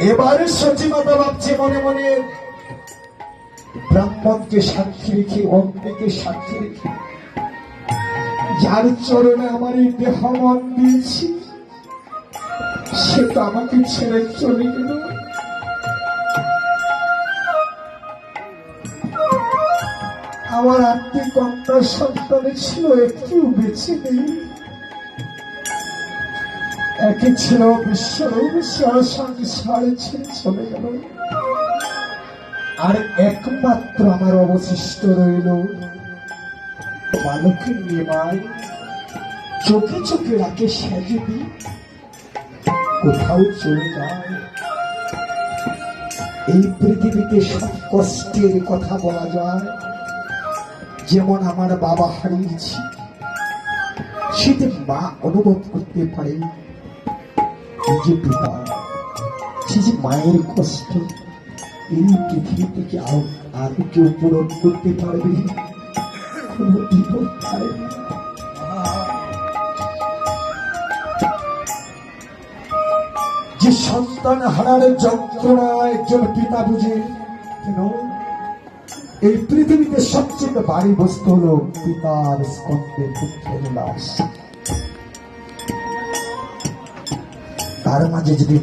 এবারে সচিমাতা ভাবছে মনে মনে, ব্রাহ্মণকে সাক্ষী রেখে, অগ্নিকে সাক্ষী রেখে, যার চরণে আমার এই দেহ মন দিয়েছি, সে তো আমাকে ছেড়ে চলে গেল। আমার আত্মিক কন্যা সন্তানের ছিল, একটু বেঁচে নেই। একে ছিল বিশ্বরূপ, সংসারে ছেড়ে চলে গেল। আর একমাত্র আমার অবশিষ্ট রইল বালকের নিমাই। চোখে চোখে রাখে সেজে দি, কোথাও চলে যায়। এই পৃথিবীতে সব কষ্টের কথা বলা যায়। যেমন আমার বাবা হারিয়েছি, সেটা মা অনুভব করতে পারে। যে পিতা, সে যে মায়ের কষ্ট এই পৃথিবী থেকে আর কেউ পূরণ করতে পারবে? কোনো বিপদ পারবে না। যে সন্তান হারার যন্ত্রণা একজন পিতা বুঝে, কেন এই পৃথিবীতে সবচেয়ে ভারী বস্তু হলো পিতার স্কন্ধে পুত্রের লাশ। তার মাঝে যদি